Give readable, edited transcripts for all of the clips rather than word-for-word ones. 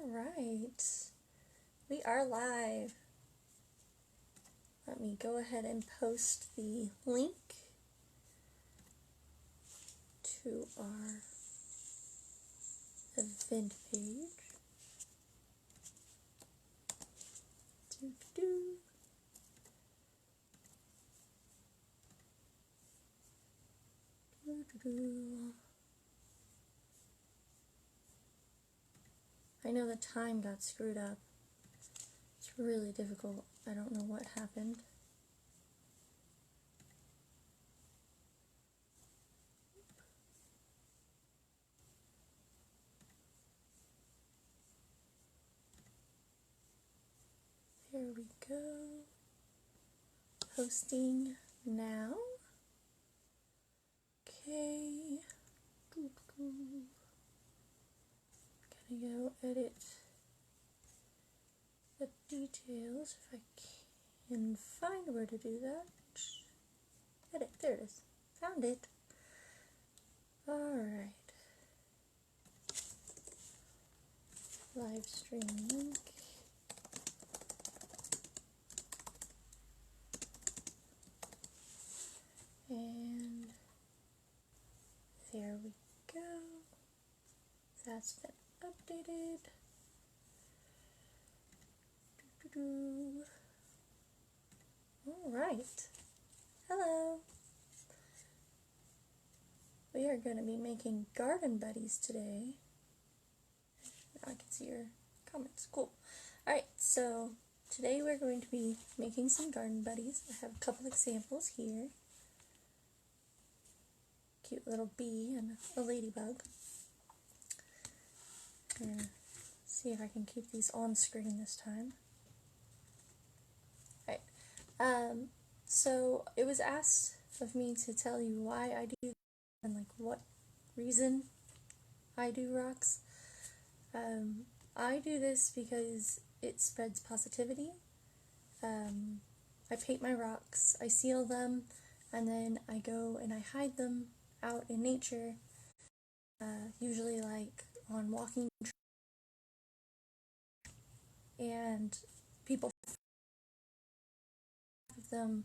Alright, we are live. Let me go ahead and post the link to our event page. I know the time got screwed up. It's really difficult. I don't know what happened. There we go. Posting now. Okay. Gonna go edit the details if I can find where to do that. Edit, there it is. Found it. Alright. Live stream link. And there we go. That's been updated. Alright. Hello. We are going to be making garden buddies today. Now I can see your comments. Cool. Alright, so today we're going to be making some garden buddies. I have a couple examples here. Cute little bee and a ladybug. See if I can keep these on screen this time. Alright, so it was asked of me to tell you why I do and like what reason I do rocks. I do this because it spreads positivity. I paint my rocks, I seal them, and then I go and I hide them out in nature, usually like on walking trails, and people give them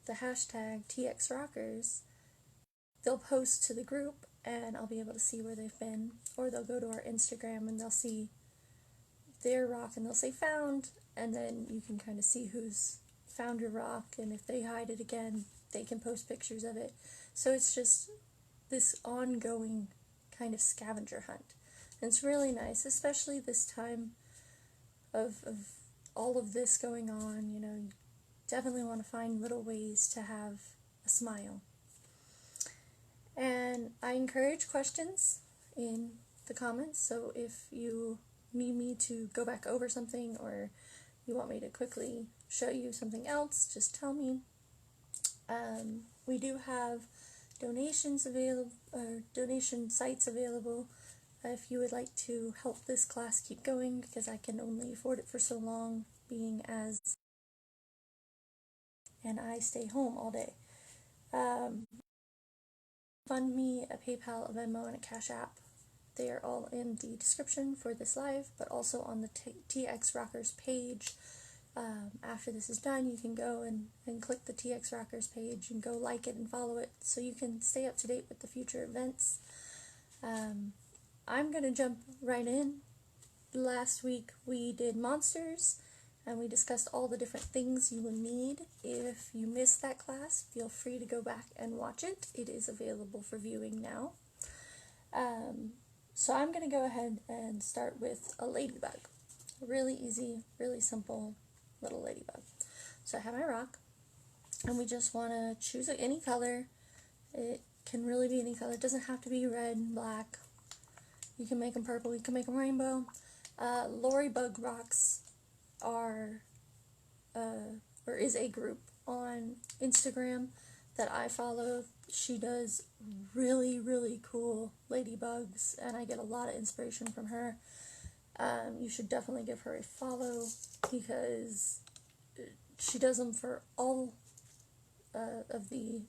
the hashtag TXRockers. They'll post to the group and I'll be able to see where they've been, or they'll go to our Instagram and they'll see their rock and they'll say found, and then you can kind of see who's found your rock, and if they hide it again they can post pictures of it. So it's just this ongoing kind of scavenger hunt. And it's really nice, especially this time of all of this going on. You know, you definitely want to find little ways to have a smile. And I encourage questions in the comments, so if you need me to go back over something or you want me to quickly show you something else, just tell me. We do have donations available, donation sites available if you would like to help this class keep going, because I can only afford it for so long, being as and I stay home all day. Fund me, a PayPal, a Venmo, and a Cash App. They are all in the description for this live, but also on the TX Rockers page. After this is done, you can go and click the TX Rockers page and go like it and follow it so you can stay up to date with the future events. I'm going to jump right in. Last week we did monsters and we discussed all the different things you will need. If you missed that class, feel free to go back and watch it. It is available for viewing now. So I'm going to go ahead and start with a ladybug. Really easy, really simple little ladybug. So I have my rock, and we just want to choose any color. It can really be any color. It doesn't have to be red and black. You can make them purple, you can make them rainbow. Ladybug rocks are, or is a group on Instagram that I follow. She does really, really cool ladybugs, and I get a lot of inspiration from her. You should definitely give her a follow, because she does them for all of the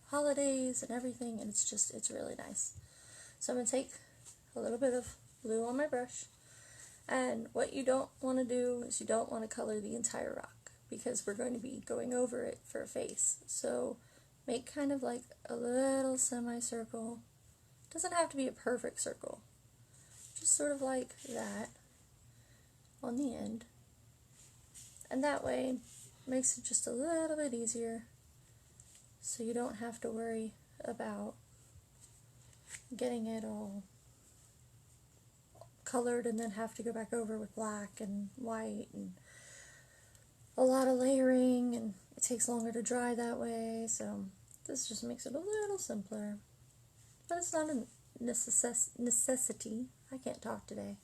holidays and everything, and it's really nice. So I'm going to take a little bit of blue on my brush, And what you don't want to do is you don't want to color the entire rock, because we're going to be going over it for a face. So make kind of like a little semicircle. Doesn't have to be a perfect circle. Just sort of like that on the end. And that way makes it just a little bit easier, so you don't have to worry about getting it all colored and then have to go back over with black and white and a lot of layering, and it takes longer to dry that way. So this just makes it a little simpler, but it's not a necessity. I can't talk today.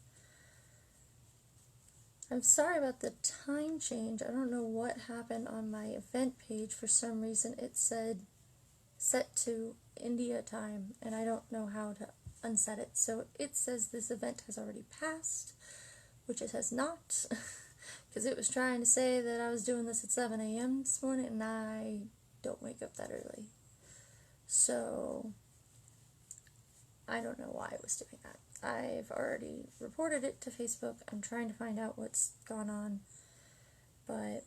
I'm sorry about the time change. I don't know what happened on my event page. For some reason it said set to India time, and I don't know how to unset it. So it says this event has already passed, which it has not, because it was trying to say that I was doing this at 7 a.m. this morning, and I don't wake up that early. So I don't know why it was doing that. I've already reported it to Facebook. I'm trying to find out what's gone on, but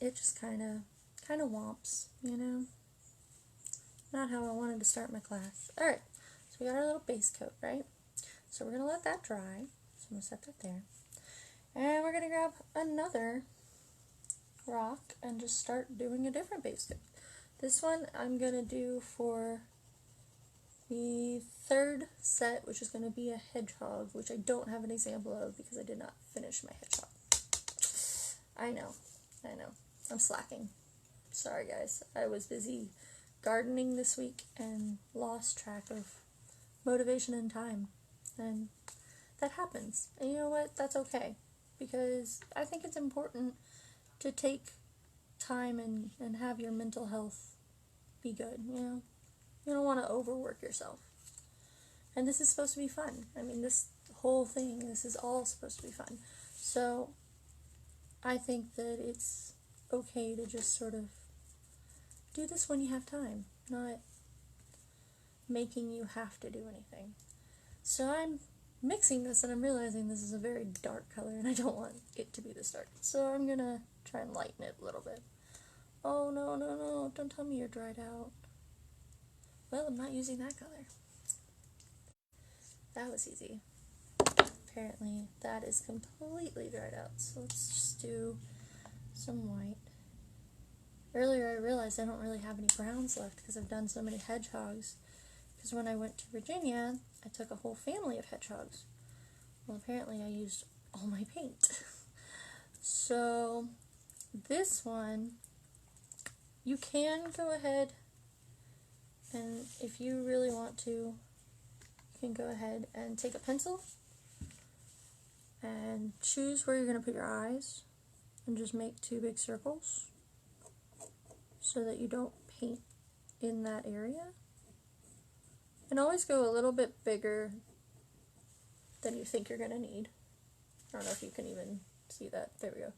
it just kind of womps, you know? Not how I wanted to start my class. Alright, so we got our little base coat, right? So we're going to let that dry. So I'm going to set that there. And we're going to grab another rock and just start doing a different base coat. This one I'm going to do for the third set, which is going to be a hedgehog, which I don't have an example of because I did not finish my hedgehog. I know. I'm slacking. Sorry guys. I was busy gardening this week and lost track of motivation and time. And that happens. And you know what? That's okay. Because I think it's important to take time and have your mental health be good, you know? You don't want to overwork yourself. And this is supposed to be fun. I mean, this whole thing, this is all supposed to be fun. So I think that it's okay to just sort of do this when you have time, not making you have to do anything. So I'm mixing this and I'm realizing this is a very dark color and I don't want it to be this dark. So I'm going to try and lighten it a little bit. Oh, no, don't tell me you're dried out. Well, I'm not using that color. That was easy. Apparently that is completely dried out. So let's just do some white. Earlier I realized I don't really have any browns left because I've done so many hedgehogs. Because when I went to Virginia, I took a whole family of hedgehogs. Well, apparently I used all my paint. So this one, you can go ahead and if you really want to, you can go ahead and take a pencil and choose where you're going to put your eyes and just make 2 big circles so that you don't paint in that area. And always go a little bit bigger than you think you're going to need. I don't know if you can even see that. There we go. Is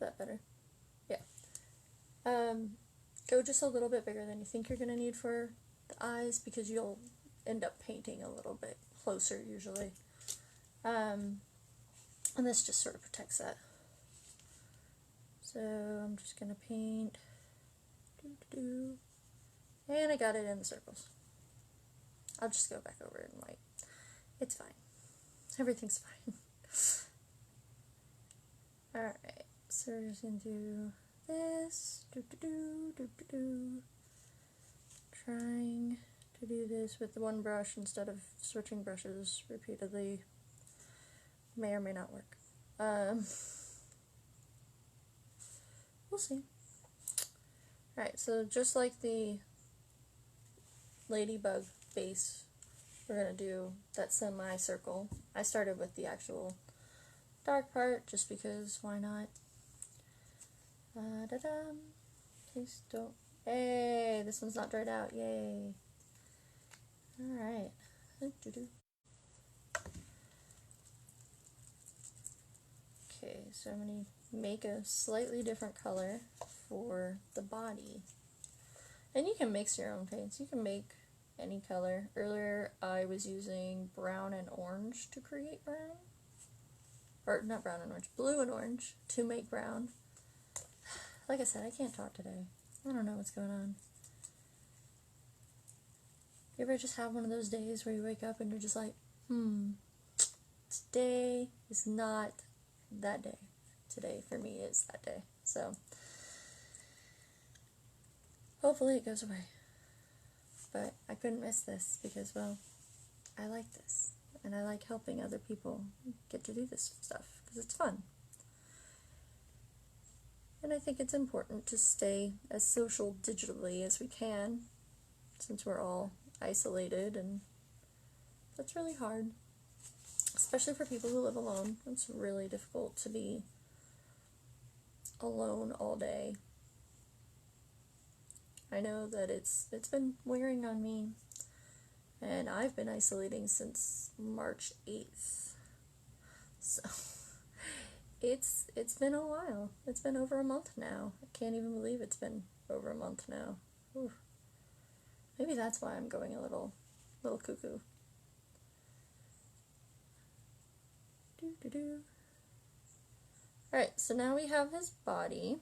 that better? Yeah. Go just a little bit bigger than you think you're going to need for the eyes, because you'll end up painting a little bit closer usually. And this just sort of protects that. So I'm just going to paint. And I got it in the circles. I'll just go back over it in white. It's fine. Everything's fine. Alright, so we're just going to do this. Trying to do this with the one brush instead of switching brushes repeatedly. May or may not work. We'll see. Alright, so just like the Ladybug base, we're going to do that semicircle. I started with the actual dark part just because why not? Please don't. Hey, this one's not dried out. Yay. Alright. Okay, so I'm going to make a slightly different color for the body. And you can mix your own paints. You can make any color. Earlier I was using brown and orange to create brown. Or not brown and orange, blue and orange to make brown. Like I said, I can't talk today. I don't know what's going on. You ever just have one of those days where you wake up and you're just like, today is not that day. Today for me is that day. So hopefully it goes away. But I couldn't miss this because, well, I like this. And I like helping other people get to do this stuff because it's fun. And I think it's important to stay as social digitally as we can since we're all isolated, and that's really hard, especially for people who live alone. It's really difficult to be alone all day. I know that it's been wearing on me, and I've been isolating since March 8th, so it's been a while. It's been over a month now. I can't even believe it's been over a month now. Ooh. Maybe that's why I'm going a little cuckoo. Alright, so now we have his body.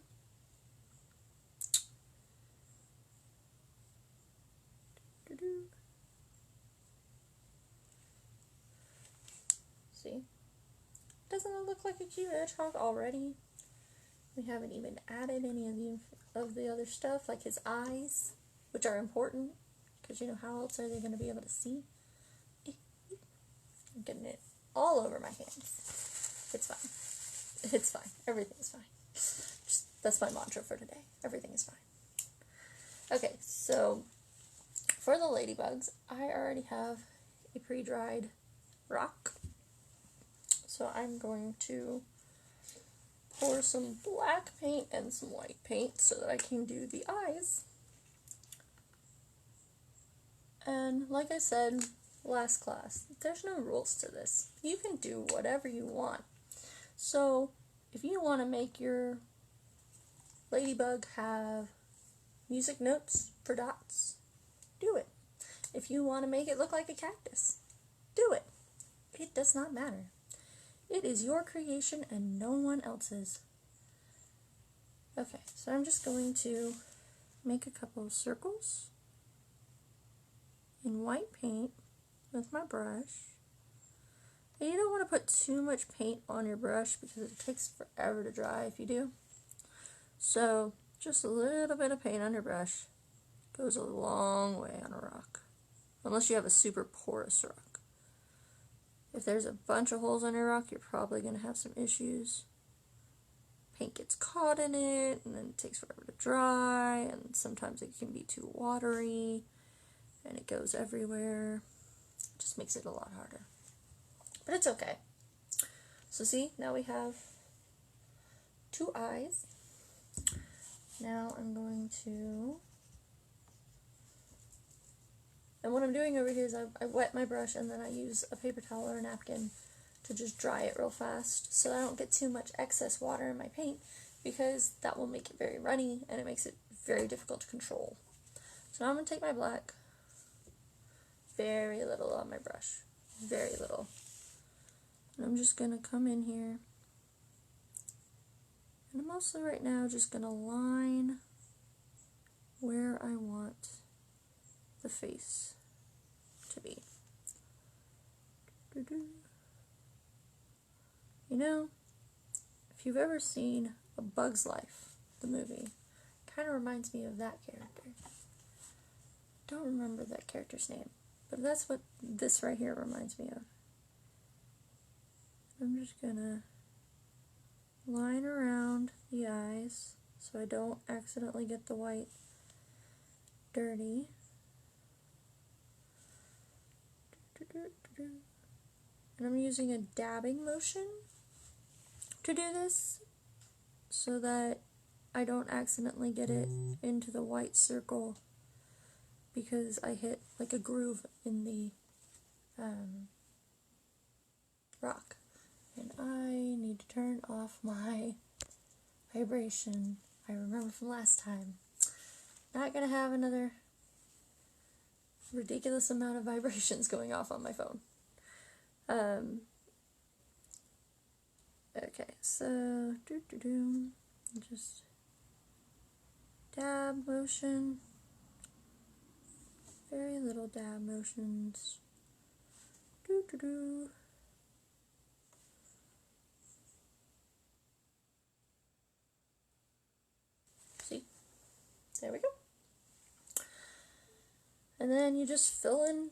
See? Doesn't it look like a cute hedgehog already? We haven't even added any of the other stuff, like his eyes, which are important, because you know, how else are they going to be able to see? I'm getting it all over my hands. It's fine. It's fine. Everything's fine. That's my mantra for today. Everything is fine. Okay, so for the ladybugs, I already have a pre-dried rock. So I'm going to pour some black paint and some white paint so that I can do the eyes. And like I said last class, there's no rules to this. You can do whatever you want. So if you want to make your ladybug have music notes for dots, do it. If you want to make it look like a cactus, do it. It does not matter. It is your creation and no one else's. Okay, so I'm just going to make a couple of circles in white paint with my brush. And you don't want to put too much paint on your brush because it takes forever to dry if you do. So just a little bit of paint on your brush goes a long way on a rock, unless you have a super porous rock. If there's a bunch of holes on your rock, you're probably going to have some issues. Paint gets caught in it, and then it takes forever to dry, and sometimes it can be too watery, and it goes everywhere. It just makes it a lot harder. But it's okay. So see, now we have 2 eyes. Now I'm going to... And what I'm doing over here is I wet my brush and then I use a paper towel or a napkin to just dry it real fast so I don't get too much excess water in my paint, because that will make it very runny and it makes it very difficult to control. So now I'm going to take my black, very little on my brush, very little. And I'm just going to come in here, and I'm mostly right now just going to line where I want the face to be. You know, if you've ever seen A Bug's Life, the movie, it kind of reminds me of that character. Don't remember that character's name, but that's what this right here reminds me of. I'm just gonna line around the eyes so I don't accidentally get the white dirty. And I'm using a dabbing motion to do this so that I don't accidentally get it into the white circle, because I hit like a groove in the rock. And I need to turn off my vibration. I remember from last time. Not gonna have another ridiculous amount of vibrations going off on my phone. Okay, so just dab motion, very little dab motions. See, there we go. And then you just fill in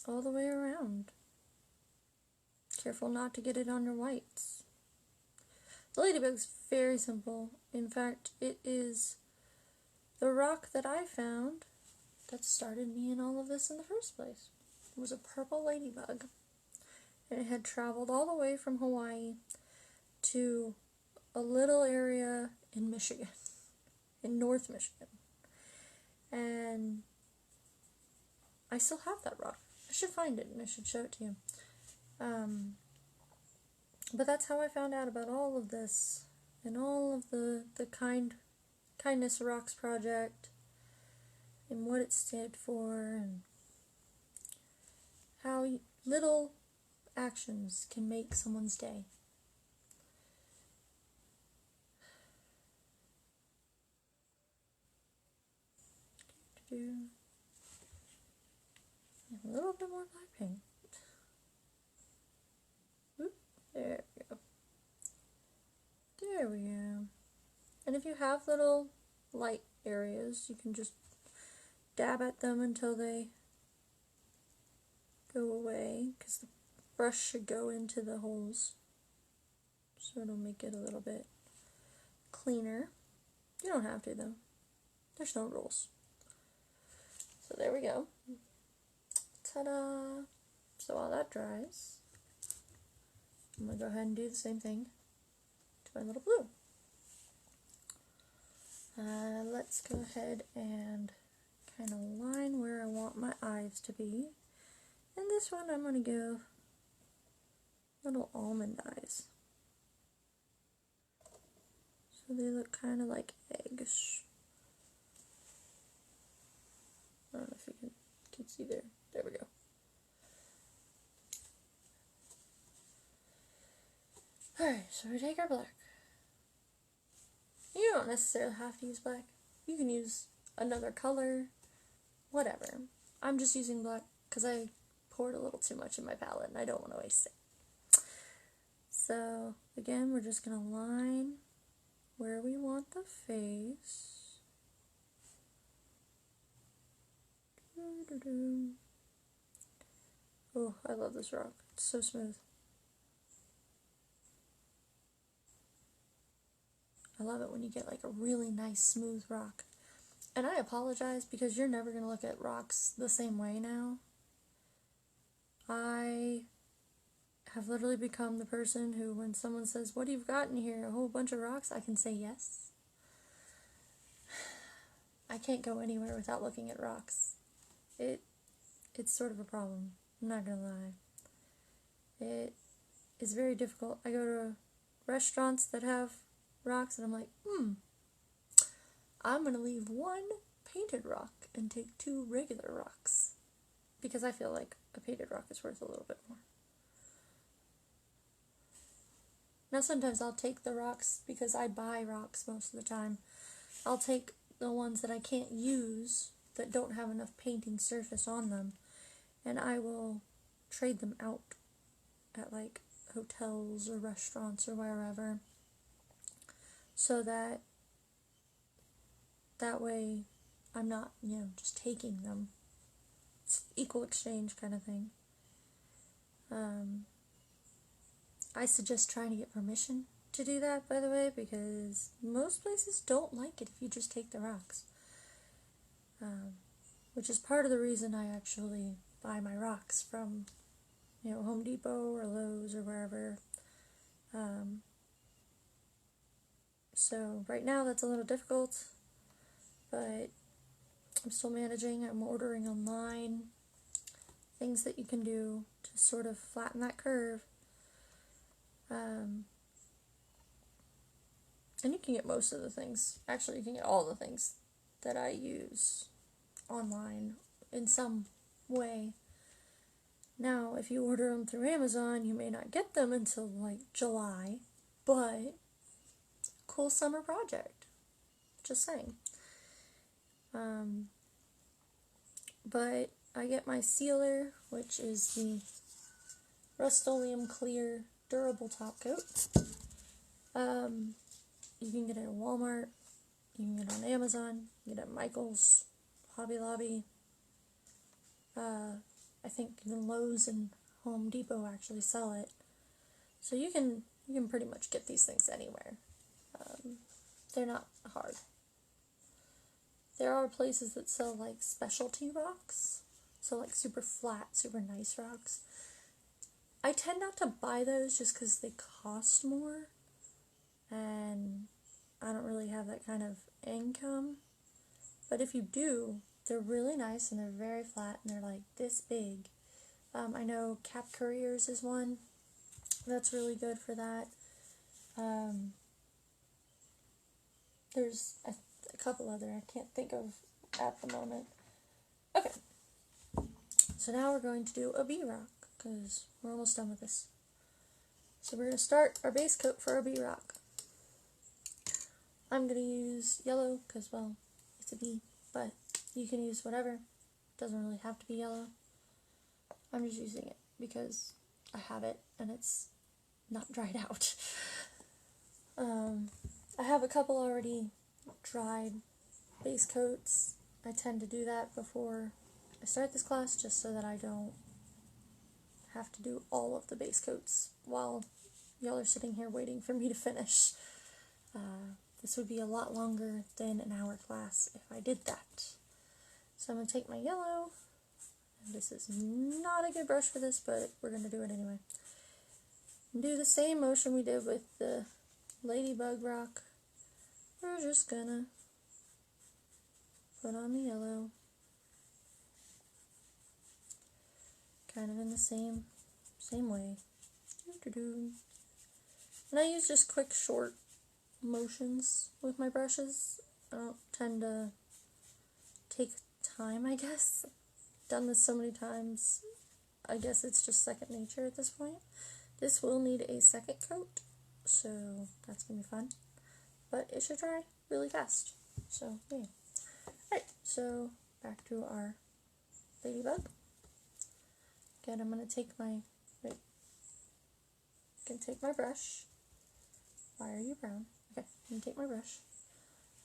all the way around. Careful not to get it on your whites. The Ladybug's very simple. In fact, it is the rock that I found that started me in all of this in the first place. It was a purple ladybug, and it had traveled all the way from Hawaii to a little area in Michigan, in North Michigan. And I still have that rock. I should find it and I should show it to you. But that's how I found out about all of this and all of the Kindness Rocks project and what it stood for and how little actions can make someone's day. A little bit more black paint. Oop, there we go. There we go. And if you have little light areas, you can just dab at them until they go away, because the brush should go into the holes. So it'll make it a little bit cleaner. You don't have to though. There's no rules. So there we go. Ta-da! So while that dries, I'm going to go ahead and do the same thing to my little blue. Let's go ahead and kind of line where I want my eyes to be. And this one I'm going to give little almond eyes. So they look kind of like eggs. I don't know if you can see there. There we go. Alright, so we take our black. You don't necessarily have to use black. You can use another color, whatever. I'm just using black because I poured a little too much in my palette and I don't want to waste it. So, again, we're just going to line where we want the face. Oh, I love this rock. It's so smooth. I love it when you get like a really nice smooth rock. And I apologize because you're never going to look at rocks the same way now. I have literally become the person who, when someone says, "What have you got in here? A whole bunch of rocks?" I can say yes. I can't go anywhere without looking at rocks. It's sort of a problem. I'm not gonna lie. It is very difficult. I go to restaurants that have rocks and I'm like, I'm gonna leave one painted rock and take 2 regular rocks. Because I feel like a painted rock is worth a little bit more. Now sometimes I'll take the rocks, because I buy rocks most of the time. I'll take the ones that I can't use, that don't have enough painting surface on them, and I will trade them out at like hotels or restaurants or wherever, so that way I'm not, just taking them. It's equal exchange kind of thing. I suggest trying to get permission to do that, by the way, because most places don't like it if you just take the rocks. Which is part of the reason I actually buy my rocks from, Home Depot or Lowe's or wherever. So right now that's a little difficult, but I'm still managing. I'm ordering online things that you can do to sort of flatten that curve. And you can get most of the things. Actually, you can get all the things that I use online in some way. Now, if you order them through Amazon, you may not get them until like July, but cool summer project. Just saying. But I get my sealer, which is the Rust-Oleum Clear Durable Top Coat. You can get it at Walmart, you can get it on Amazon, you can get it at Michael's, Hobby Lobby. I think even Lowe's and Home Depot actually sell it. So you can pretty much get these things anywhere. They're not hard. There are places that sell like specialty rocks, so like super flat, super nice rocks. I tend not to buy those just because they cost more, and I don't really have that kind of income. But if you do, they're really nice and they're very flat and they're like this big. I know Cap Couriers is one that's really good for that. There's a couple other I can't think of at the moment. Okay, so now we're going to do a bee rock because we're almost done with this. So we're going to start our base coat for our bee rock. I'm going to use yellow because, well, it's a bee, but you can use whatever. It doesn't really have to be yellow. I'm just using it because I have it and it's not dried out. I have a couple already dried base coats. I tend to do that before I start this class just so that I don't have to do all of the base coats while y'all are sitting here waiting for me to finish. This would be a lot longer than an hour class if I did that. So I'm going to take my yellow, and this is not a good brush for this, but we're going to do it anyway. And do the same motion we did with the Ladybug rock. We're just going to put on the yellow, kind of in the same way. And I use just quick, short motions with my brushes. I don't tend to take time, I guess. Done this so many times, I guess it's just second nature at this point. This will need a second coat, so that's going to be fun. But it should dry really fast, so yeah. Alright, so back to our Ladybug. Again, I'm going to take my, take my brush. Why are you brown? Okay, I'm going to take my brush.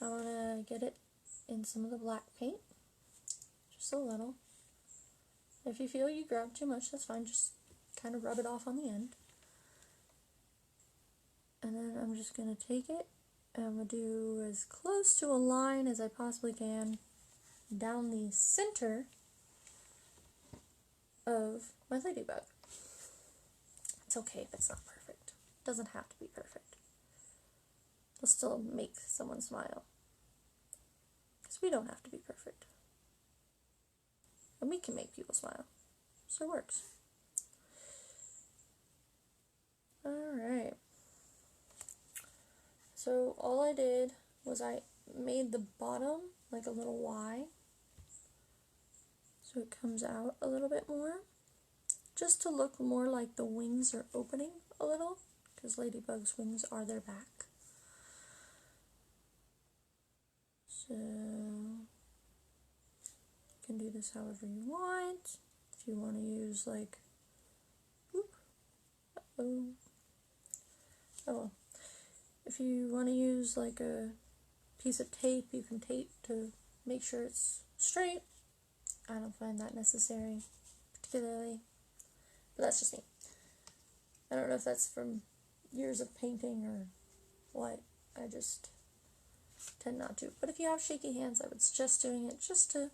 I want to get it in some of the black paint, just a little. If you feel you grab too much, that's fine, just kind of rub it off on the end. And then I'm just going to take it and I'm going to do as close to a line as I possibly can down the center of my Ladybug. It's okay if it's not perfect. It doesn't have to be perfect. It'll still make someone smile. Because we don't have to be perfect. And we can make people smile. So it works. Alright. So all I did was I made the bottom like a little Y. So it comes out a little bit more. Just to look more like the wings are opening a little. Because Ladybug's wings are their back. So you can do this however you want. If you want to use like, if you want to use like a piece of tape, you can tape to make sure it's straight. I don't find that necessary particularly, but that's just me. I don't know if that's from years of painting or what. I just tend not to. But if you have shaky hands, I would suggest doing it just to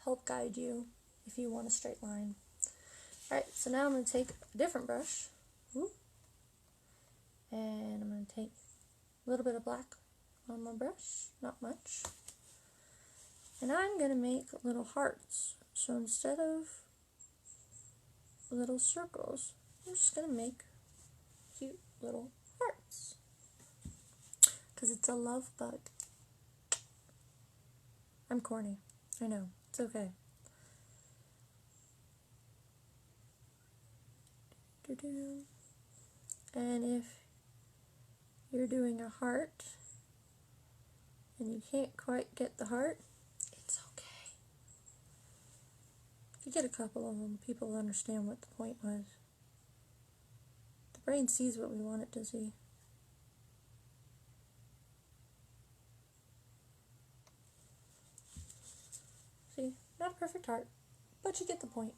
help guide you if you want a straight line. Alright, so now I'm going to take a different brush. And I'm going to take a little bit of black on my brush, not much. And I'm going to make little hearts. So instead of little circles, I'm just going to make cute little hearts. Because it's a love bug. I'm corny. I know, it's okay. And if you're doing a heart and you can't quite get the heart, it's okay. If you get a couple of them, people will understand what the point was. The brain sees what we want it to see. See, not a perfect heart, but you get the point.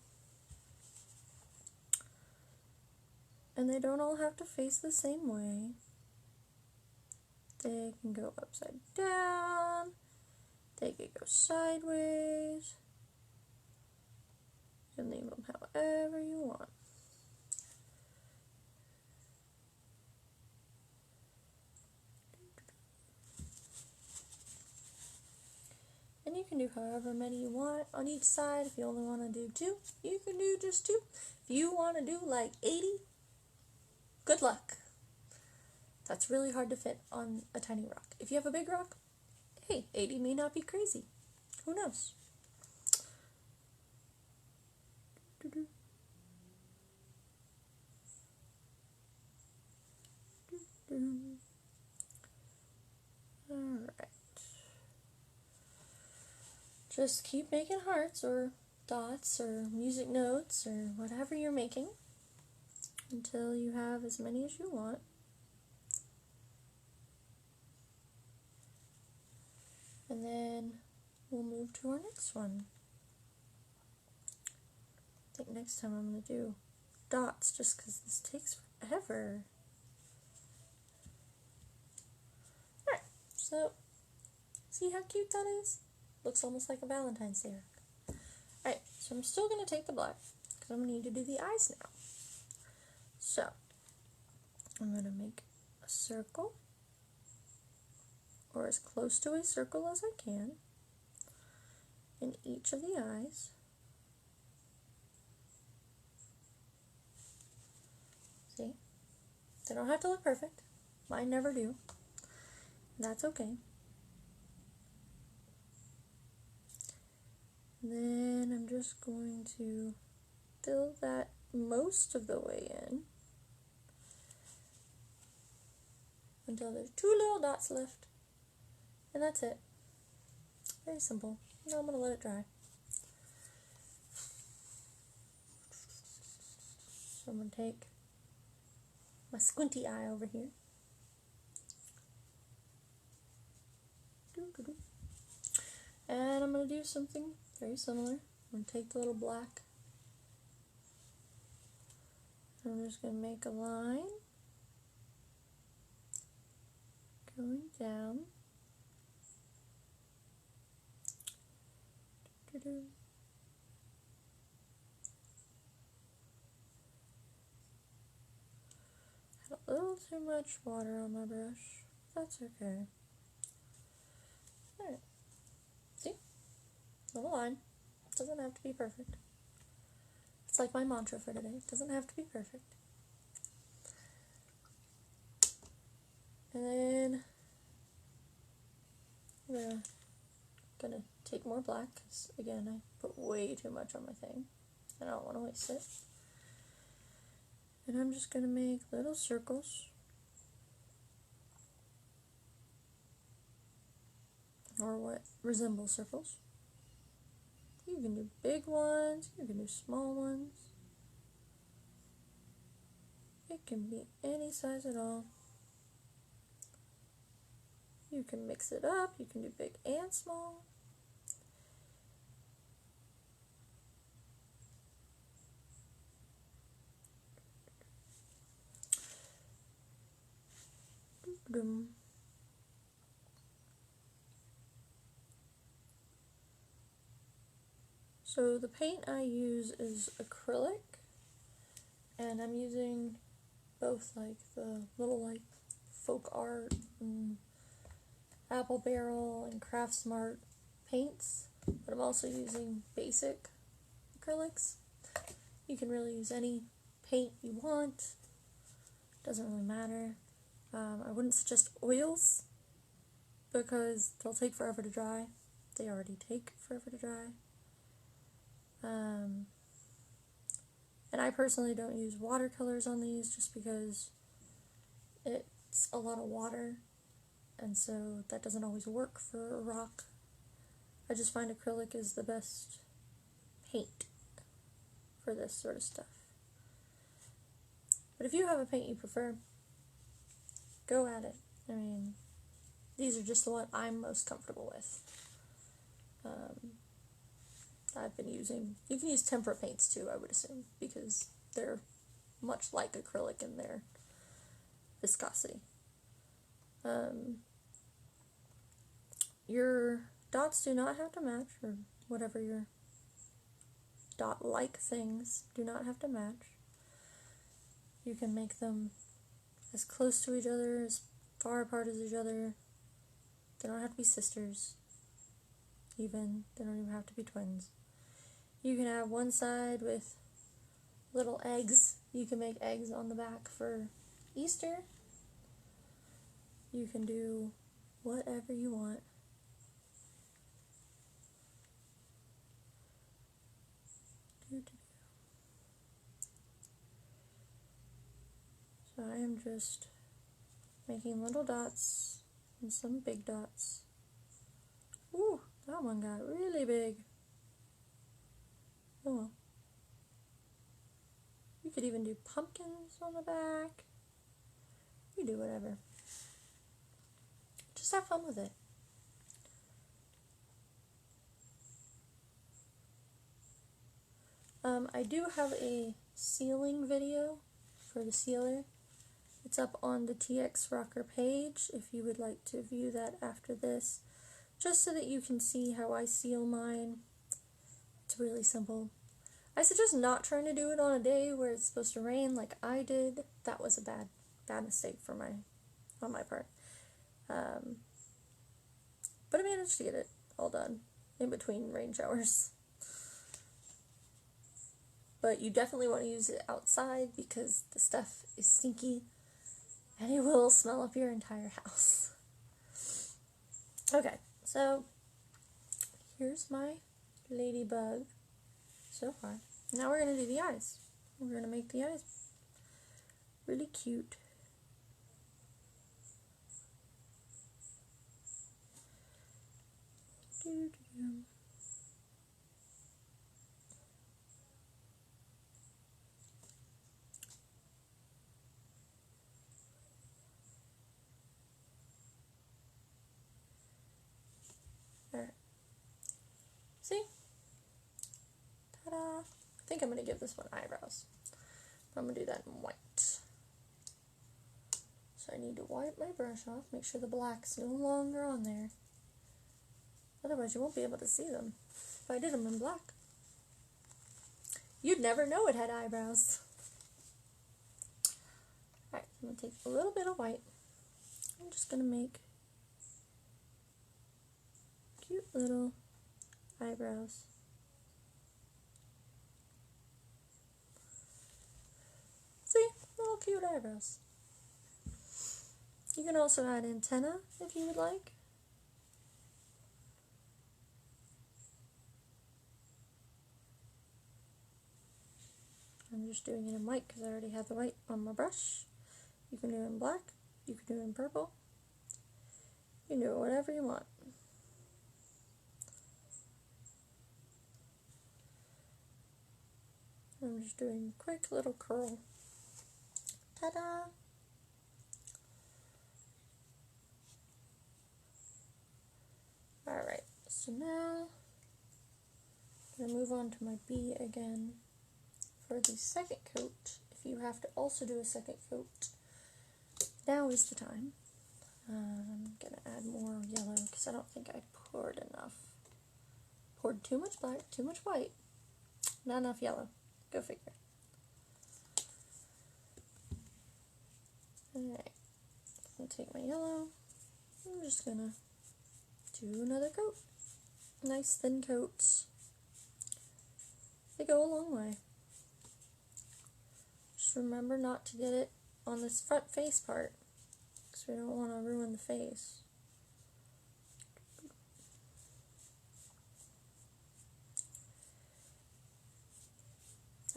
And they don't all have to face the same way. They can go upside down. They can go sideways. You can leave them however you want. And you can do however many you want on each side. If you only want to do 2, you can do just 2. If you want to do like 80, good luck. That's really hard to fit on a tiny rock. If you have a big rock, hey, 80 may not be crazy. Who knows? Alright. Just keep making hearts or dots or music notes or whatever you're making until you have as many as you want. And then we'll move to our next one. I think next time I'm going to do dots just because this takes forever. Alright, so see how cute that is? Looks almost like a Valentine's Day rock. Alright, so I'm still going to take the black because I'm going to need to do the eyes now. So I'm going to make a circle, or as close to a circle as I can, in each of the eyes. See? They don't have to look perfect. Mine never do. That's okay. Then I'm just going to fill that most of the way in until there's 2 little dots left. And that's it. Very simple. Now I'm going to let it dry. So I'm going to take my squinty eye over here. And I'm going to do something very similar. I'm going to take the little black. I'm just going to make a line going down. Had a little too much water on my brush. That's okay. Alright. See? Little line. Doesn't have to be perfect. It's like my mantra for today. It doesn't have to be perfect. And then I'm gonna take more black because again I put way too much on my thing and I don't want to waste it. And I'm just gonna make little circles, or what resemble circles. You can do big ones, you can do small ones. It can be any size at all. You can mix it up, you can do big and small. So the paint I use is acrylic, and I'm using both like the little like folk art and Apple Barrel and Craft Smart paints, but I'm also using basic acrylics. You can really use any paint you want, doesn't really matter. I wouldn't suggest oils because they'll take forever to dry. they already take forever to dry. And I personally don't use watercolors on these just because it's a lot of water, and so that doesn't always work for a rock. I just find acrylic is the best paint for this sort of stuff. But if you have a paint you prefer, go at it. I mean, these are just the one I'm most comfortable with. I've been using, you can use tempera paints too, I would assume, because they're much like acrylic in their viscosity. Your dots do not have to match, or whatever your dot-like things do not have to match. You can make them as close to each other, as far apart as each other. They don't have to be sisters, even. They don't even have to be twins. You can have one side with little eggs. You can make eggs on the back for Easter. You can do whatever you want. So I am just making little dots and some big dots. Ooh, that one got really big. Oh well. You could even do pumpkins on the back. You do whatever. Just have fun with it. I do have a sealing video for the sealer. It's up on the TX Rocker page if you would like to view that after this, just so that you can see how I seal mine. It's really simple. I suggest not trying to do it on a day where it's supposed to rain like I did. That was a bad mistake on my part. But I managed to get it all done in between rain showers. But you definitely want to use it outside because the stuff is stinky and it will smell up your entire house. Okay, so here's my ladybug so far. Now we're going to do the eyes. We're going to make the eyes really cute. Alright. See? Ta-da! I think I'm going to give this one eyebrows. I'm going to do that in white. So I need to wipe my brush off, make sure the black's no longer on there. Otherwise you won't be able to see them if I did them in black. You'd never know it had eyebrows. Alright, I'm going to take a little bit of white. I'm just going to make cute little eyebrows. See? Little cute eyebrows. You can also add antennae if you would like. I'm just doing it in white because I already have the white on my brush. You can do it in black. You can do it in purple. You can do it whatever you want. I'm just doing a quick little curl. Ta-da! Alright, so now I'm going to move on to my bee again. For the second coat, if you have to also do a second coat, now is the time. I'm going to add more yellow because I don't think I poured enough. Poured too much black, too much white, not enough yellow. Go figure. Alright, I'm going to take my yellow. I'm just going to do another coat. Nice thin coats. They go a long way. Just remember not to get it on this front face part, because we don't want to ruin the face.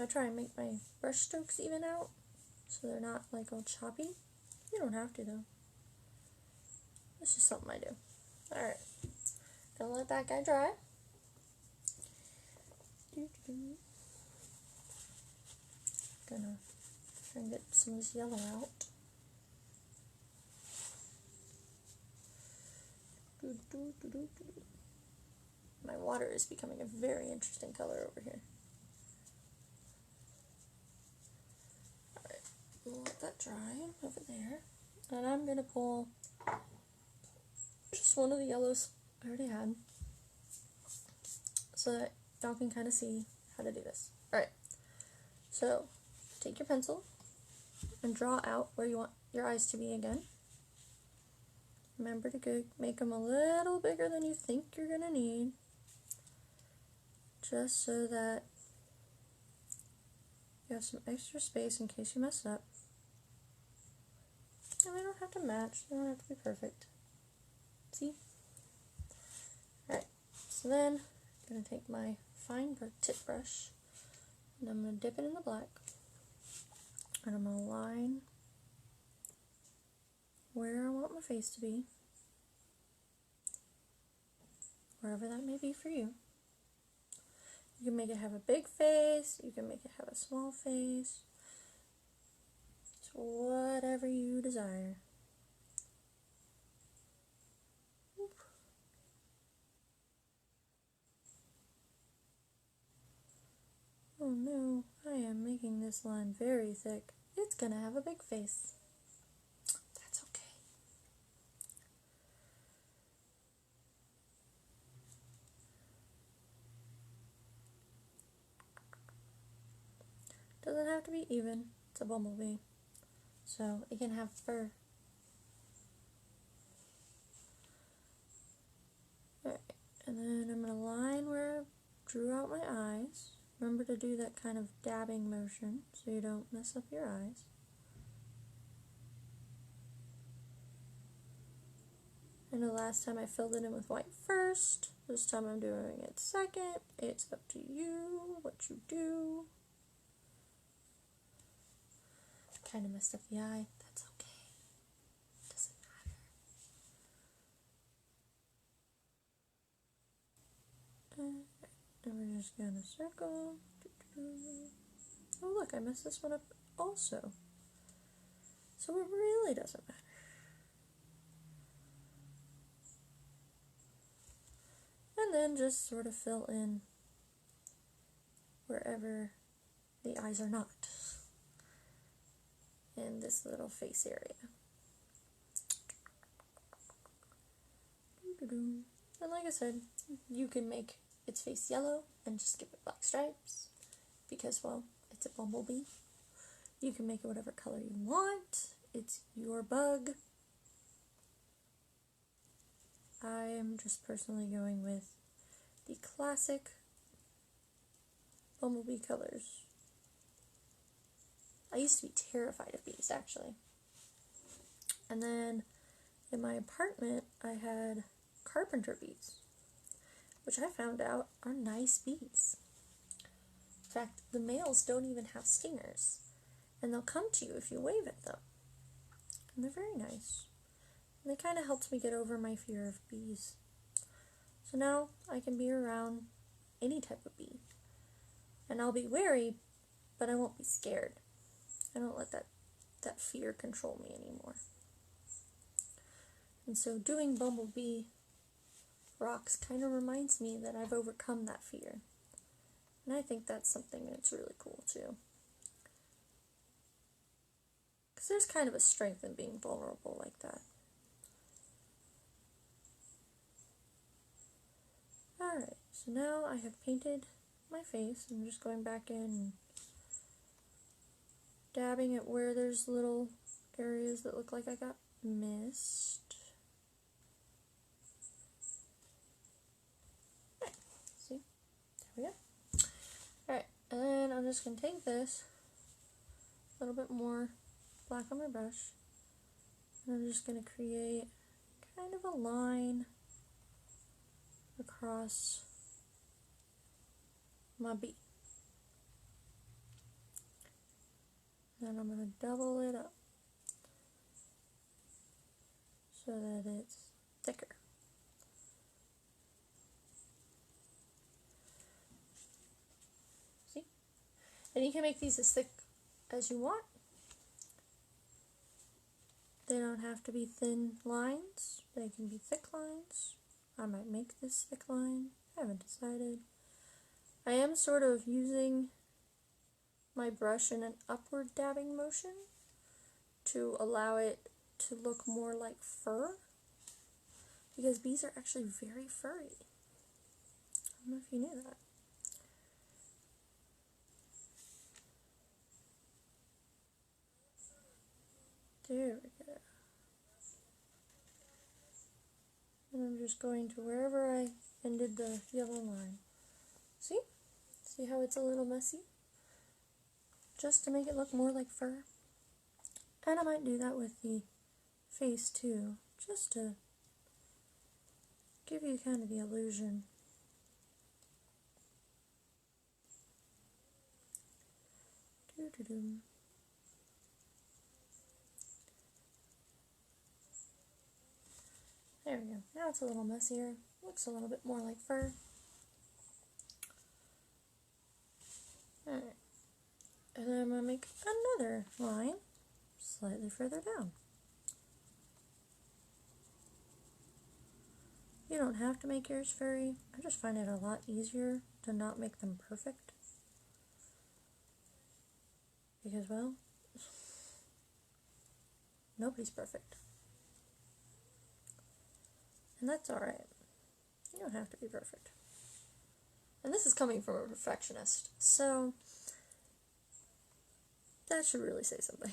I try and make my brush strokes even out so they're not like all choppy. You don't have to though. It's just something I do. Alright. Gonna let that guy dry. Gonna try and get some of this yellow out. My water is becoming a very interesting color over here. Alright, we'll let that dry over there. And I'm going to pull just one of the yellows I already had so that y'all can kind of see how to do this. Alright, so take your pencil and draw out where you want your eyes to be again. Remember to make them a little bigger than you think you're going to need, just so that you have some extra space in case you mess up. And they don't have to match, they don't have to be perfect. See? Alright, so then I'm going to take my fine tip brush and I'm going to dip it in the black and I'm going to line where I want my face to be, wherever that may be for you. You can make it have a big face, you can make it have a small face, it's whatever you desire. Oop. Oh no, I am making this line very thick. It's gonna have a big face. That's okay. Doesn't have to be even, it's a bumblebee, so it can have fur. Alright, and then I'm going to line where I drew out my eyes. Remember to do that kind of dabbing motion so you don't mess up your eyes. I know last time I filled it in with white first, this time I'm doing it second. It's up to you what you do. Kind of messed up the eye, that's okay, doesn't matter. And we're just gonna circle. Oh look, I messed this one up also, so it really doesn't matter. And then just sort of fill in wherever the eyes are not in this little face area. And like I said, you can make its face yellow and just give it black stripes because, well, it's a bumblebee. You can make it whatever color you want. It's your bug. I am just personally going with the classic bumblebee colors. I used to be terrified of bees, actually. And then in my apartment, I had carpenter bees, which I found out are nice bees. In fact, the males don't even have stingers, and they'll come to you if you wave at them. And they're very nice. And they kind of helped me get over my fear of bees. So now I can be around any type of bee. And I'll be wary, but I won't be scared. I don't let that fear control me anymore. And so doing bumblebee rocks kind of reminds me that I've overcome that fear. And I think that's something that's really cool too. Because there's kind of a strength in being vulnerable like that. Alright, so now I have painted my face. I'm just going back in and dabbing it where there's little areas that look like I got missed. Right, see? There we go. Alright, and then I'm just going to take this, a little bit more black on my brush, and I'm just going to create kind of a line across my bee. Then I'm going to double it up so that it's thicker. See? And you can make these as thick as you want. They don't have to be thin lines. They can be thick lines. I might make this thick line. I haven't decided. I am sort of using my brush in an upward dabbing motion to allow it to look more like fur, because bees are actually very furry. I don't know if you knew that. There we go. And I'm just going to wherever I ended the yellow line. See? See how it's a little messy? Just to make it look more like fur. And I might do that with the face too, just to give you kind of the illusion. Doo-doo-doo. There we go. Now it's a little messier. Looks a little bit more like fur. Alright. And then I'm going to make another line slightly further down. You don't have to make yours furry. I just find it a lot easier to not make them perfect. Because, well, nobody's perfect. And that's alright. You don't have to be perfect. And this is coming from a perfectionist, so that should really say something.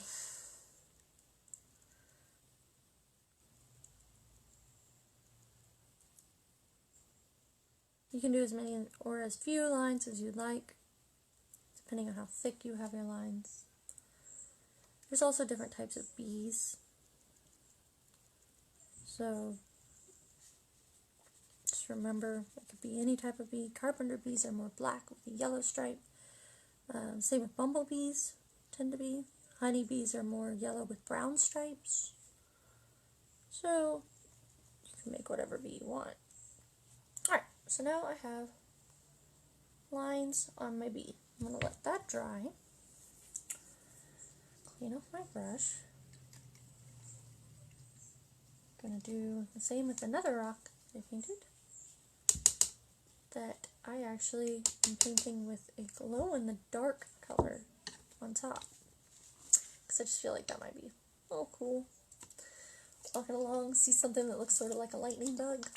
You can do as many or as few lines as you'd like, depending on how thick you have your lines. There's also different types of bees. So just remember, it could be any type of bee. Carpenter bees are more black with a yellow stripe. Same with bumblebees tend to be. Honeybees are more yellow with brown stripes. So you can make whatever bee you want. Alright, so now I have lines on my bee. I'm going to let that dry. Clean off my brush. Going to do the same with another rock I painted that I actually am painting with a glow-in-the-dark color on top, because I just feel like that might be cool. Walking along, see something that looks sort of like a lightning bug.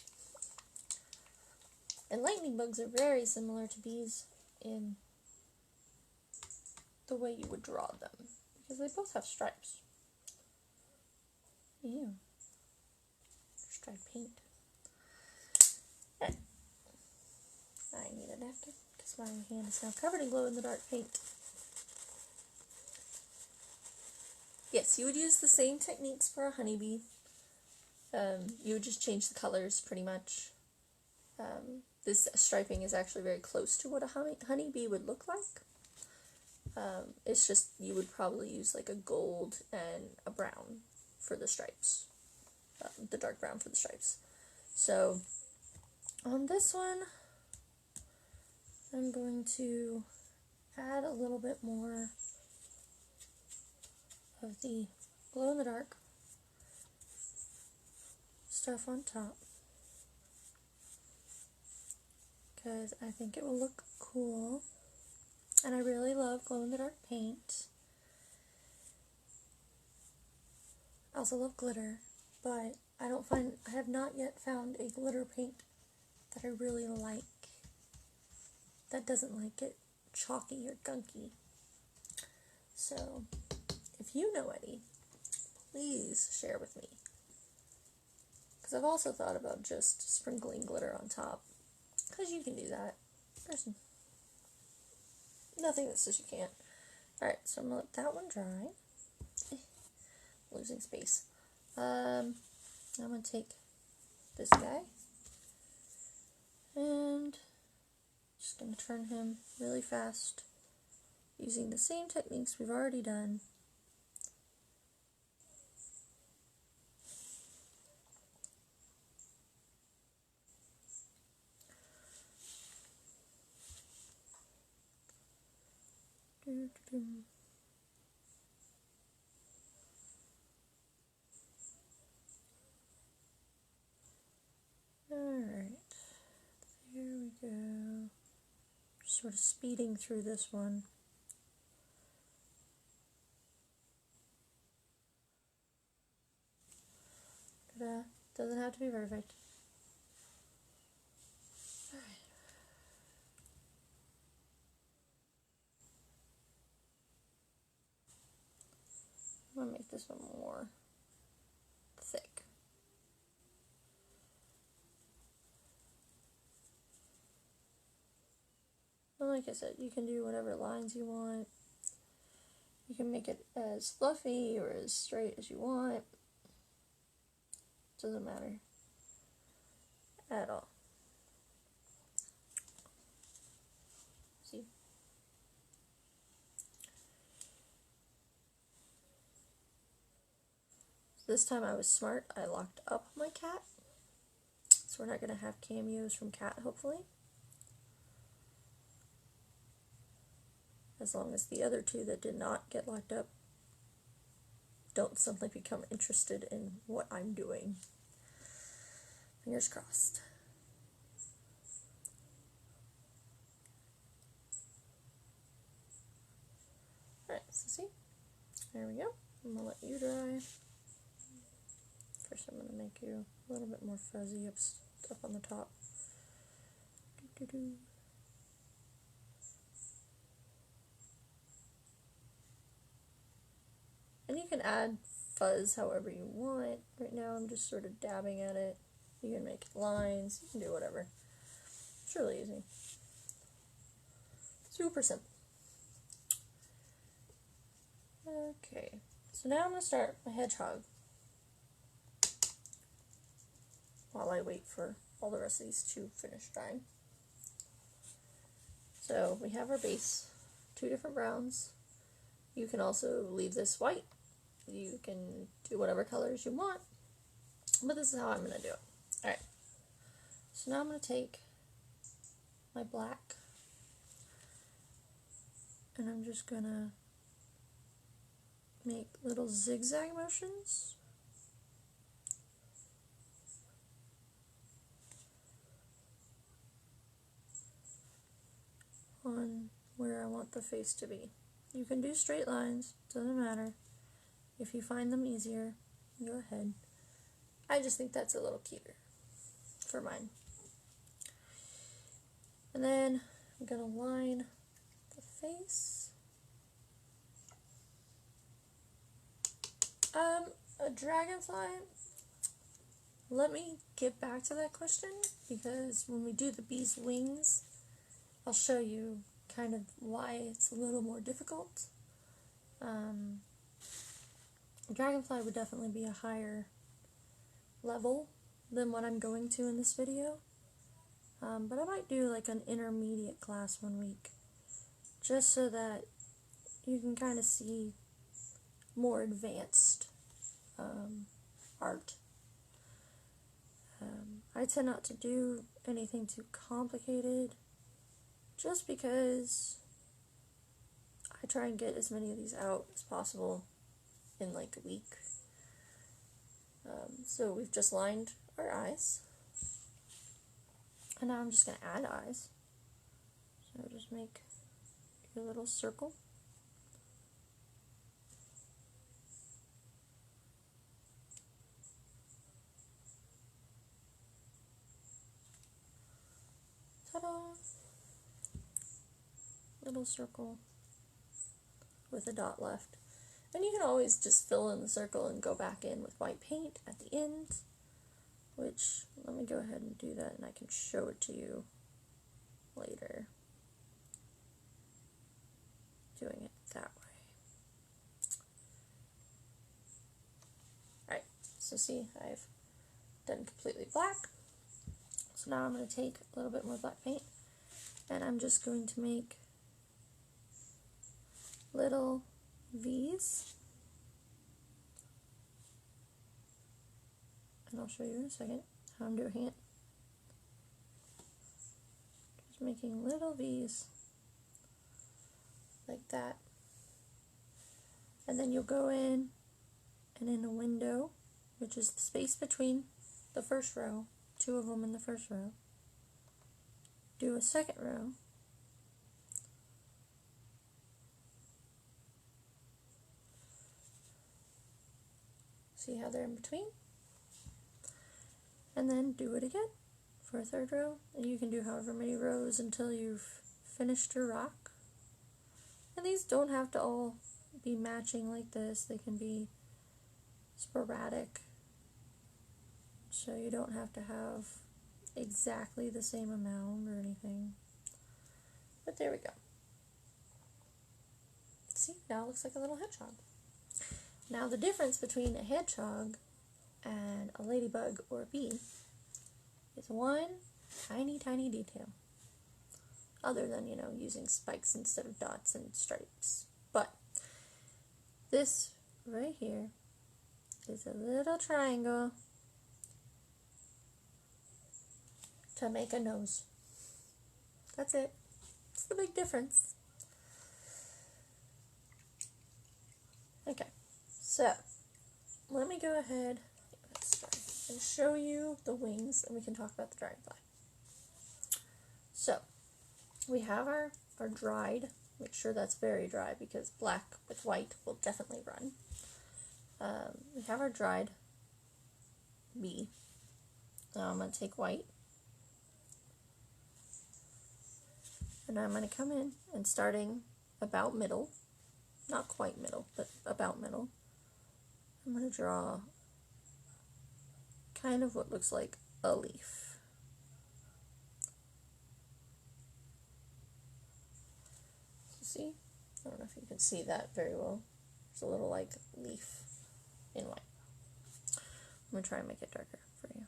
And lightning bugs are very similar to bees in the way you would draw them, because they both have stripes. Ew. Striped paint. Okay. I need a napkin because my hand is now covered in glow-in-the-dark paint. Yes, you would use the same techniques for a honeybee. You would just change the colors pretty much. This striping is actually very close to what a honeybee would look like. It's just you would probably use like a gold and a brown for the stripes. The dark brown for the stripes. So on this one, I'm going to add a little bit more of the glow-in-the-dark stuff on top, because I think it will look cool, and I really love glow-in-the-dark paint. I also love glitter, but I have not yet found a glitter paint that I really like, that doesn't like it chalky or gunky. So if you know any, please share with me, because I've also thought about just sprinkling glitter on top, because you can do that. There's nothing that says you can't. Alright, so I'm going to let that one dry. Losing space. I'm going to take this guy and just going to turn him really fast using the same techniques we've already done Alright, there we go. Just sort of speeding through this one. Ta-da. Doesn't have to be perfect. Alright. I'm going to make this one more thick. And like I said, you can do whatever lines you want. You can make it as fluffy or as straight as you want. Doesn't matter at all. See? This time I was smart. I locked up my cat. So we're not going to have cameos from cat, hopefully. As long as the other two that did not get locked up don't suddenly become interested in what I'm doing. Fingers crossed. Alright, so see? There we go. I'm going to let you dry. First I'm going to make you a little bit more fuzzy up on the top. Doo-doo-doo. And you can add fuzz however you want. Right now I'm just sort of dabbing at it. You can make lines, you can do whatever. It's really easy. Super simple. Okay, so now I'm going to start my hedgehog while I wait for all the rest of these to finish drying. So we have our base, 2 different browns. You can also leave this white. You can do whatever colors you want, but this is how I'm going to do it. Alright, so now I'm going to take my black and I'm just going to make little zigzag motions. On where I want the face to be. You can do straight lines, doesn't matter. If you find them easier, go ahead. I just think that's a little cuter for mine. And then I'm going to line the face. A dragonfly, let me get back to that question, because when we do the bee's wings, I'll show you kind of why it's a little more difficult. Dragonfly would definitely be a higher level than what I'm going to in this video, but I might do like an intermediate class one week, just so that you can kind of see more advanced art. I tend not to do anything too complicated, just because I try and get as many of these out as possible in like a week. So we've just lined our eyes, and now I'm just going to add eyes. So just make your little circle. Ta-da! Little circle with a dot left. And you can always just fill in the circle and go back in with white paint at the end, which, let me go ahead and do that and I can show it to you later. Doing it that way. Alright, so see, I've done completely black. So now I'm going to take a little bit more black paint and I'm just going to make little V's, and I'll show you in a second how I'm doing it. Just making little V's like that And then you'll go in and in a window, which is the space between the first row, 2 of them in the first row, do a second row, see how they're in between, and then do it again for a third row, and you can do however many rows until you've finished your rock. And these don't have to all be matching like this, they can be sporadic, so you don't have to have exactly the same amount or anything. But there we go. See, now it looks like a little hedgehog. Now the difference between a hedgehog and a ladybug or a bee is one tiny, tiny detail. Other than, using spikes instead of dots and stripes. But this right here is a little triangle to make a nose. That's it. It's the big difference. Okay, so let me go ahead and show you the wings, and we can talk about the dragonfly. So we have our dried, make sure that's very dry because black with white will definitely run. We have our dried bee. Now I'm going to take white, and I'm going to come in and starting about middle, not quite middle, but about middle, I'm going to draw kind of what looks like a leaf. See? I don't know if you can see that very well. There's a little like leaf in white. I'm going to try and make it darker for you.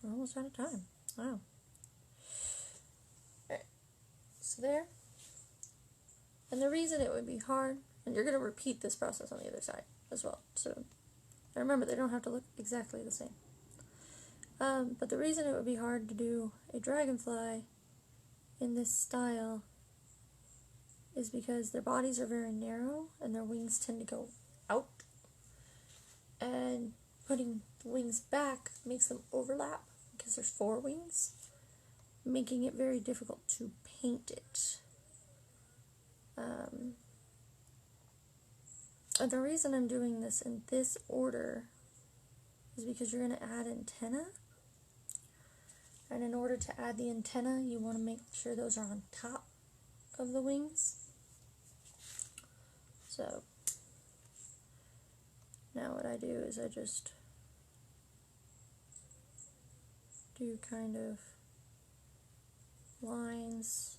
We're almost out of time. Wow. Alright, so there. And the reason it would be hard, and you're going to repeat this process on the other side as well. So remember, they don't have to look exactly the same. But the reason it would be hard to do a dragonfly in this style is because their bodies are very narrow and their wings tend to go out. And putting the wings back makes them overlap because there's 4 wings, making it very difficult to paint it. And the reason I'm doing this in this order is because you're going to add antenna. And in order to add the antenna, you want to make sure those are on top of the wings. So now what I do is I just do kind of lines.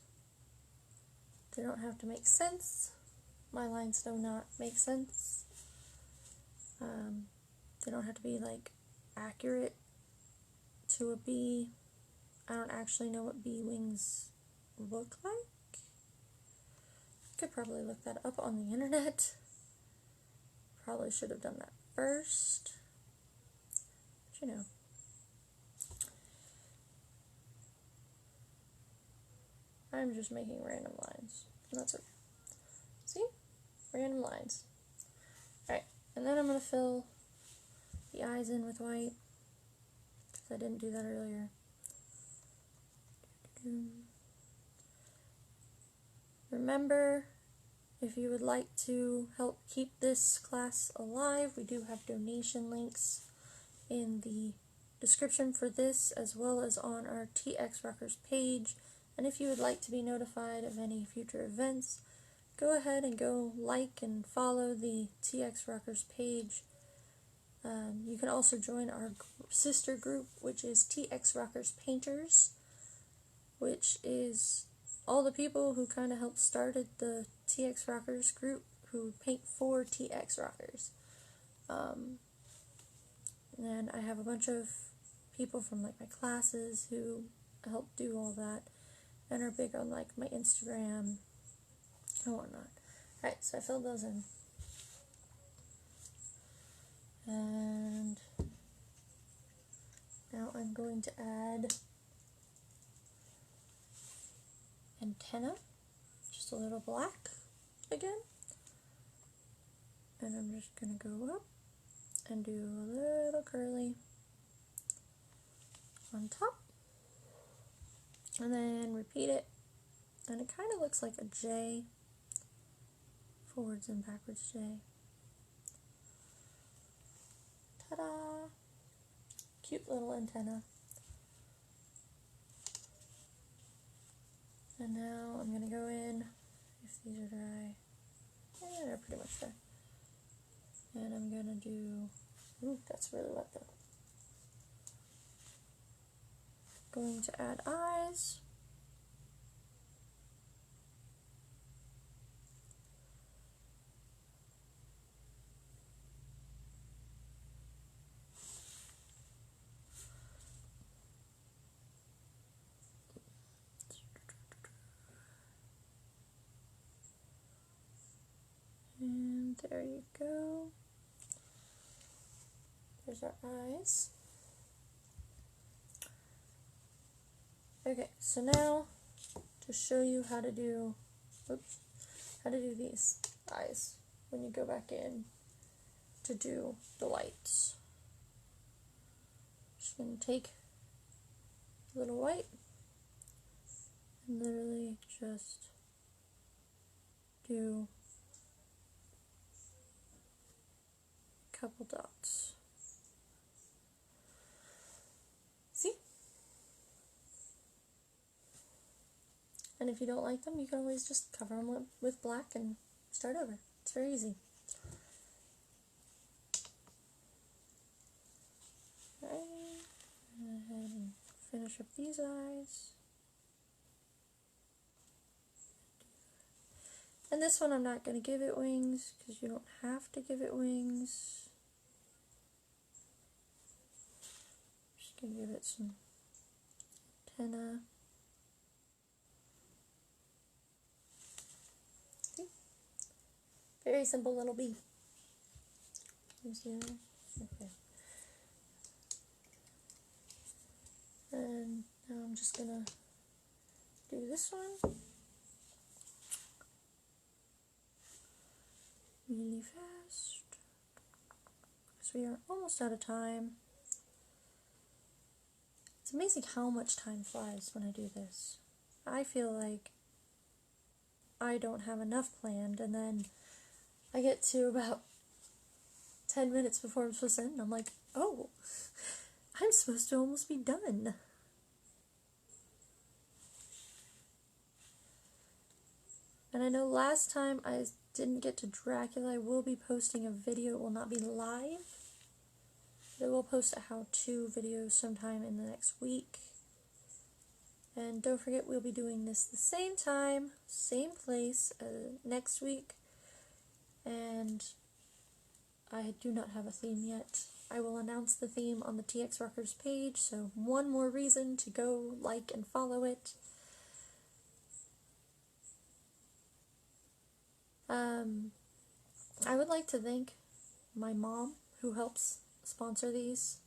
They don't have to make sense. My lines do not make sense. They don't have to be like accurate to a bee. I don't actually know what bee wings look like. Could probably look that up on the internet. Probably should have done that first. But I'm just making random lines. And that's okay. See? Random lines. Alright, and then I'm going to fill the eyes in with white, because I didn't do that earlier. Remember, if you would like to help keep this class alive, we do have donation links in the description for this, as well as on our TX Rockers page. And if you would like to be notified of any future events, go ahead and go like and follow the TX Rockers page. You can also join our sister group, which is TX Rockers Painters, which is all the people who kind of helped started the TX Rockers group who paint for TX Rockers. And I have a bunch of people from like my classes who help do all that and are big on like my Instagram and whatnot. Alright, so I filled those in. And now I'm going to add antenna, just a little black again. And I'm just going to go up and do a little curly on top. And then repeat it. And it kind of looks like a J, forwards and backwards J. Ta-da! Cute little antenna. And now I'm going to go in, if these are dry, yeah, they're pretty much dry. And I'm going to do, ooh, that's really wet though. Going to add eyes. And there you go. There's our eyes. Okay, so now to show you how to do, these eyes when you go back in to do the lights. Just gonna take a little white and literally just do a couple dots. See? And if you don't like them, you can always just cover them with black and start over. It's very easy. Okay, go ahead and finish up these eyes. And this one I'm not going to give it wings because you don't have to give it wings. Just going to give it some antenna. See? Very simple little bee. You see that? Okay. And now I'm just going to do this one. Really fast, because we are almost out of time. It's amazing how much time flies when I do this. I feel like I don't have enough planned, and then I get to about 10 minutes before I'm supposed to end, and I'm like, oh, I'm supposed to almost be done. And I know last time I didn't get to Dracula. I will be posting a video. It will not be live. But I will post a how-to video sometime in the next week. And don't forget, we'll be doing this the same time, same place next week. And I do not have a theme yet. I will announce the theme on the TX Rockers page, so one more reason to go like and follow it. I would like to thank my mom, who helps sponsor these.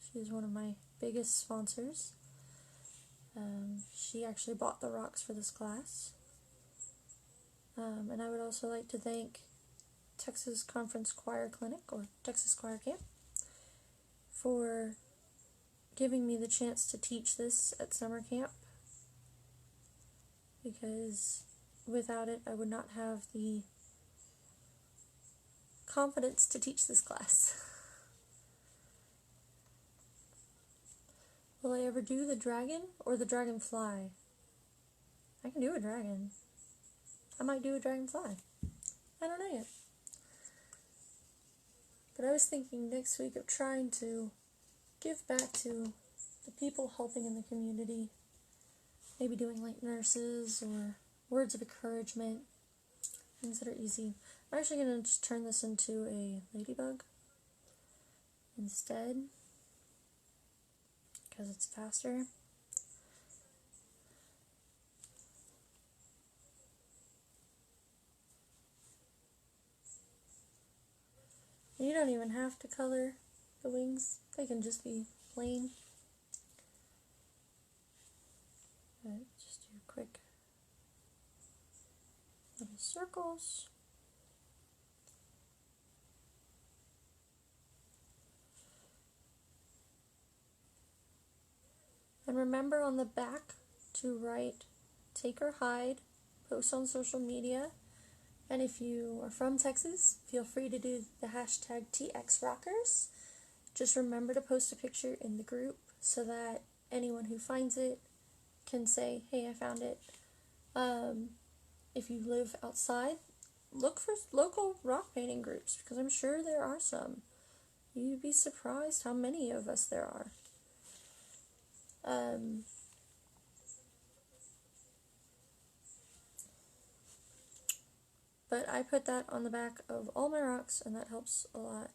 She is one of my biggest sponsors. She actually bought the rocks for this class. And I would also like to thank Texas Conference Choir Clinic, or Texas Choir Camp, for giving me the chance to teach this at summer camp, because without it I would not have the confidence to teach this class. Will I ever do the dragon or the dragonfly? I can do a dragon. I might do a dragonfly. I don't know yet. But I was thinking next week of trying to give back to the people helping in the community. Maybe doing like nurses or words of encouragement. Things that are easy. I'm actually going to just turn this into a ladybug instead, because it's faster. You don't even have to color the wings. They can just be plain. But just do quick little circles. And remember on the back to write take or hide, post on social media, and if you are from Texas, feel free to do the hashtag TXRockers. Just remember to post a picture in the group so that anyone who finds it can say, hey, I found it. If you live outside, look for local rock painting groups, because I'm sure there are some. You'd be surprised how many of us there are. But I put that on the back of all my rocks, and that helps a lot.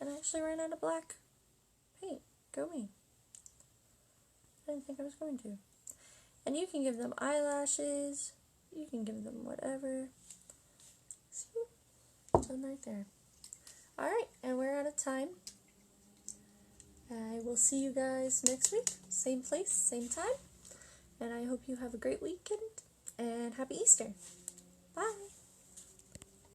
And I actually ran out of black paint. Go me. I didn't think I was going to. And you can give them eyelashes. You can give them whatever. See? Done right there. Alright, and we're out of time. I will see you guys next week. Same place, same time. And I hope you have a great weekend. And happy Easter. Bye.